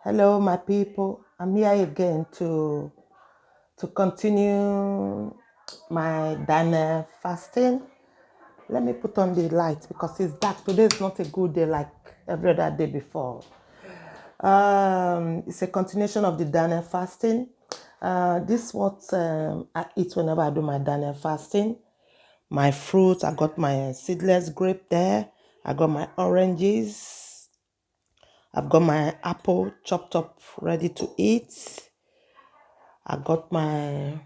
Hello, my people. I'm here again to continue my Daniel fasting. Let me put on the light because it's dark. Today is not a good day like every other day before. It's a continuation of the Daniel fasting. This is what I eat whenever I do my Daniel fasting. My fruit, I got my seedless grape there. I got my oranges. I've got my apple chopped up, ready to eat. I got my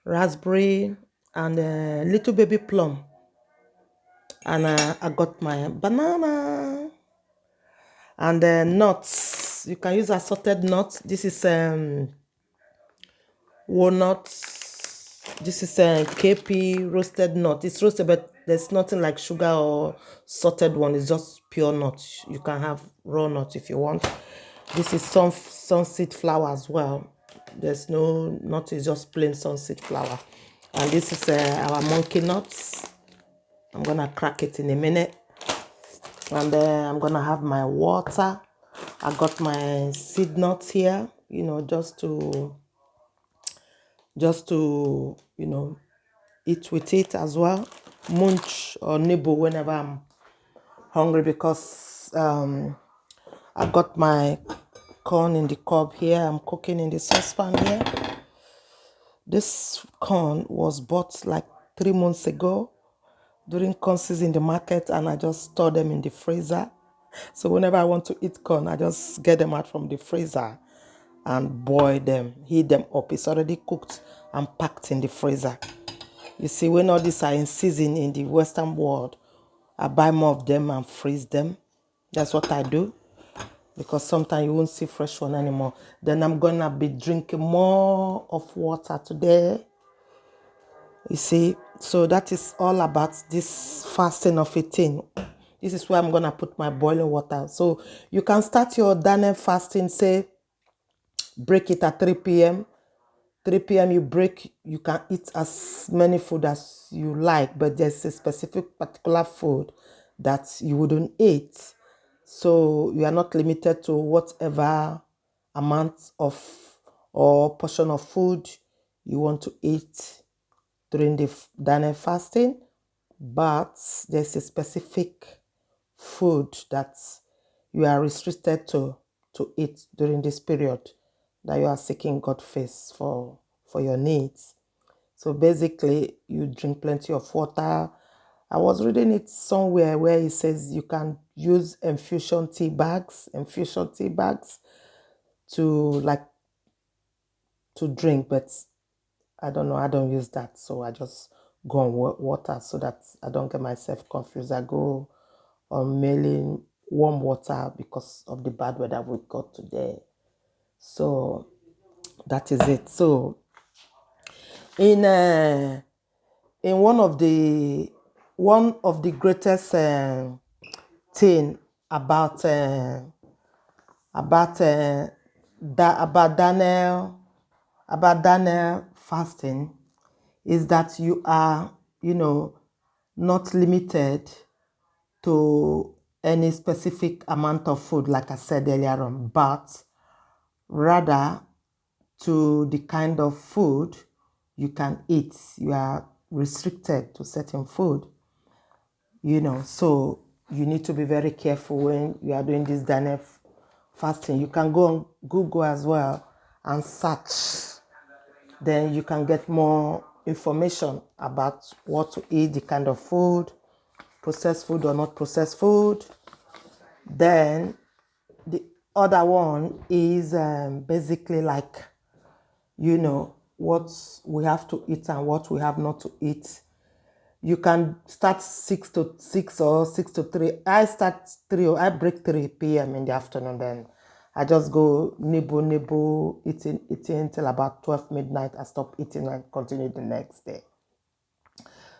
raspberry and a little baby plum. And I got my banana and nuts. You can use assorted nuts. This is walnuts. This is KP roasted nut. It's roasted, but there's nothing like sugar or salted one. It's just pure nut. You can have raw nut if you want. This is some sunseed flour as well. There's no nut. It's just plain sunseed flour. And this is our monkey nuts. I'm gonna crack it in a minute. And then I'm gonna have my water. I got my seed nuts here, just to eat with it as well, munch or nibble whenever I'm hungry, because I got my corn in the cob here. I'm cooking in the saucepan here. This corn was bought like 3 months ago during corn season in the market, and I just store them in the freezer. So whenever I want to eat corn, I just get them out from the freezer and boil them, heat them up. It's already cooked and packed in the freezer. You see, when all these are in season in the Western world, I buy more of them and freeze them. That's what I do, because sometimes you won't see fresh one anymore. Then I'm gonna be drinking more of water today. You see, so that is all about this fasting of 18. This is where I'm gonna put my boiling water. So you can start your Daniel fasting, say break it at 3 p.m. 3 p.m. you break, you can eat as many food as you like, but there's a specific particular food that you wouldn't eat. So you are not limited to whatever amount of or portion of food you want to eat during the Daniel fasting, but there's a specific food that you are restricted to eat during this period that you are seeking God's face for your needs. So basically, you drink plenty of water. I was reading it somewhere where it says you can use infusion tea bags to to drink, but I don't know. I don't use that, so I just go on water so that I don't get myself confused. I go on mainly warm water because of the bad weather we got today. So that is it. So in one of the greatest thing about about about Daniel fasting is that you are, not limited to any specific amount of food, like I said earlier on, but rather to the kind of food you can eat. You are restricted to certain food, so you need to be very careful when you are doing this Daniel fasting. You can go on Google as well and search. Then you can get more information about what to eat, the kind of food, processed food or not processed food. Then the other one is basically like, what we have to eat and what we have not to eat. You can start 6 to 6 or 6 to 3. I start 3, or I break 3 p.m. in the afternoon. Then I just go nibble, eating till about 12 midnight. I stop eating and continue the next day.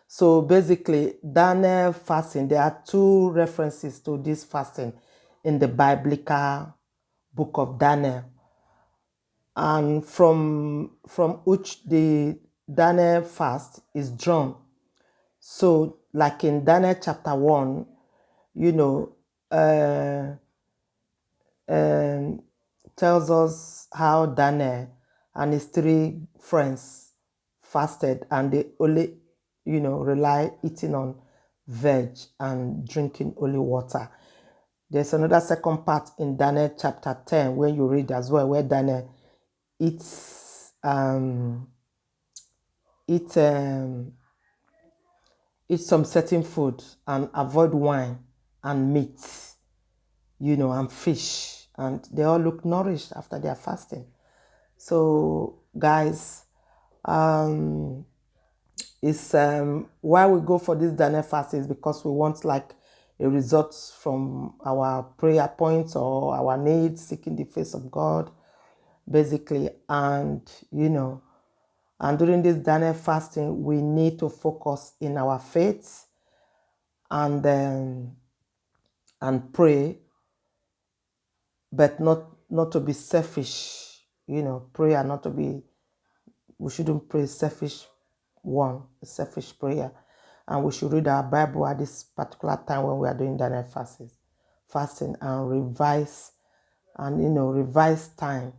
So basically, Daniel fasting, there are 2 references to this fasting in the biblical book of Daniel. And from which the Daniel fast is drawn. So like in Daniel chapter 1, you know, uh, um, tells us how Daniel and his 3 friends fasted, and they only, rely eating on veg and drinking only water. There's another second part in Daniel chapter 10 when you read as well, where Daniel eats eat some certain food and avoid wine and meat, and fish, and they all look nourished after their fasting. So guys, it's why we go for this Daniel fast is because we want like a result from our prayer points or our needs, seeking the face of God, basically. And and during this Daniel fasting, we need to focus in our faith and pray, but not to be selfish. Prayer not to be. We shouldn't pray a selfish prayer, and we should read our Bible at this particular time when we are doing Daniel fasting, and revise time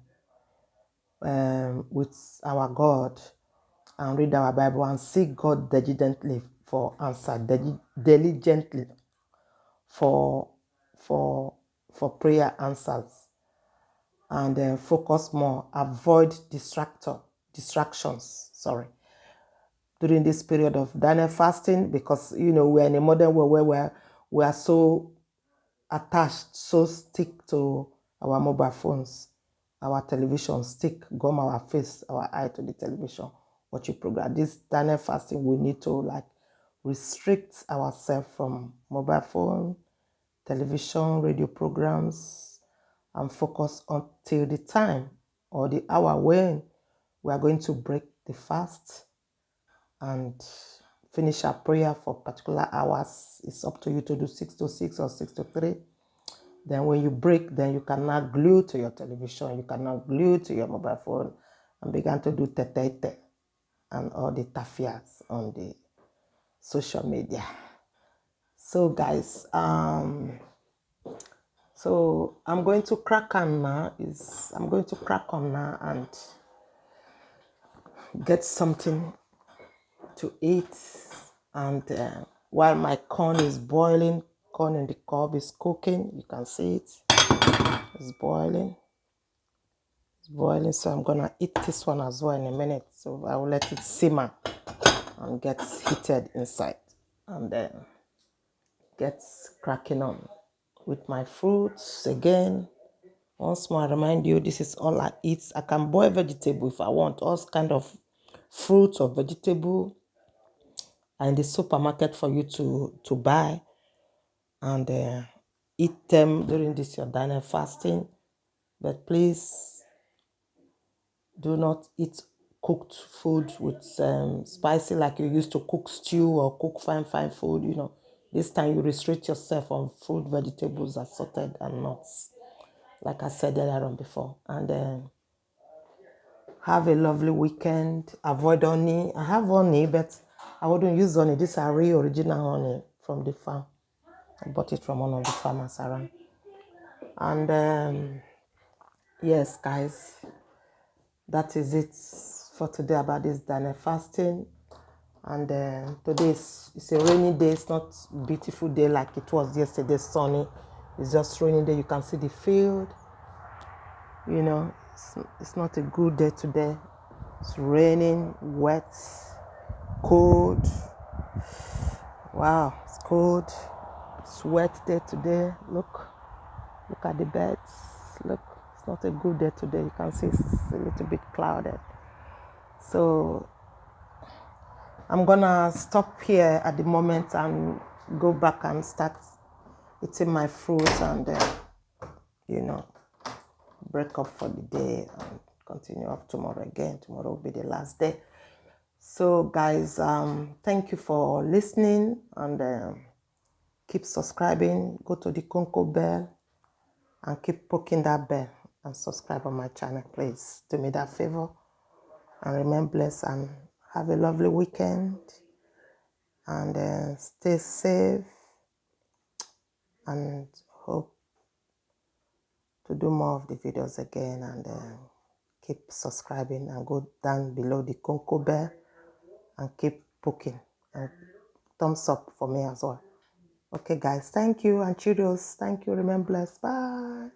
with our God, and read our Bible and seek God diligently for answer, diligently for for prayer answers, and then focus more, avoid distractions. Sorry, during this period of Daniel fasting, because we're in a modern world where we are so attached, so stick to our mobile phones, our television, gum our face, our eye to the television, watch a program. This Daniel fasting, we need to like restrict ourselves from mobile phone, television, radio programs, and focus until the time or the hour when we are going to break the fast and finish our prayer for particular hours. It's up to you to do 6 to 6 or 6 to 3. Then when you break, then you cannot glue to your television, you cannot glue to your mobile phone and begin to do tete and all the tafias on the social media. So guys, so I'm going to crack on now and get something to eat. And while my corn is boiling, corn in the cob is cooking. You can see it. It's boiling. It's boiling. So I'm gonna eat this one as well in a minute. So I will let it simmer and get heated inside, and then get cracking on with my fruits again. Once more, I remind you, this is all I eat. I can boil vegetable if I want. All kind of fruit or vegetable are in the supermarket for you to buy and eat them during this your Daniel fasting. But please do not eat cooked food with spicy like you used to cook stew or cook fine food. This time you restrict yourself on fruit, vegetables, assorted and nuts, like I said earlier on before. And have a lovely weekend. Avoid honey. I have honey, but I wouldn't use honey. These are real original honey from the farm. I bought it from one of the farmers around. And yes, guys, that is it for today about this Daniel fasting. And today it's a rainy day. It's not a beautiful day like it was yesterday, sunny. It's just rainy day. You can see the field. It's not a good day today. It's raining, wet, cold. Wow, it's cold. It's wet day today. Look at the birds. Look, it's not a good day today. You can see it's a little bit clouded. So I'm gonna stop here at the moment and go back and start eating my fruits and break up for the day and continue off tomorrow again. Tomorrow will be the last day. So guys, thank you for listening, and keep subscribing. Go to the Conco bell and keep poking that bell and subscribe on my channel, please. Do me that favor and remain blessed and have a lovely weekend, and stay safe, and hope to do more of the videos again, and keep subscribing and go down below the Conco bell and keep poking and thumbs up for me as well. Okay guys, thank you, and cheerios. Thank you, remain blessed. Bye.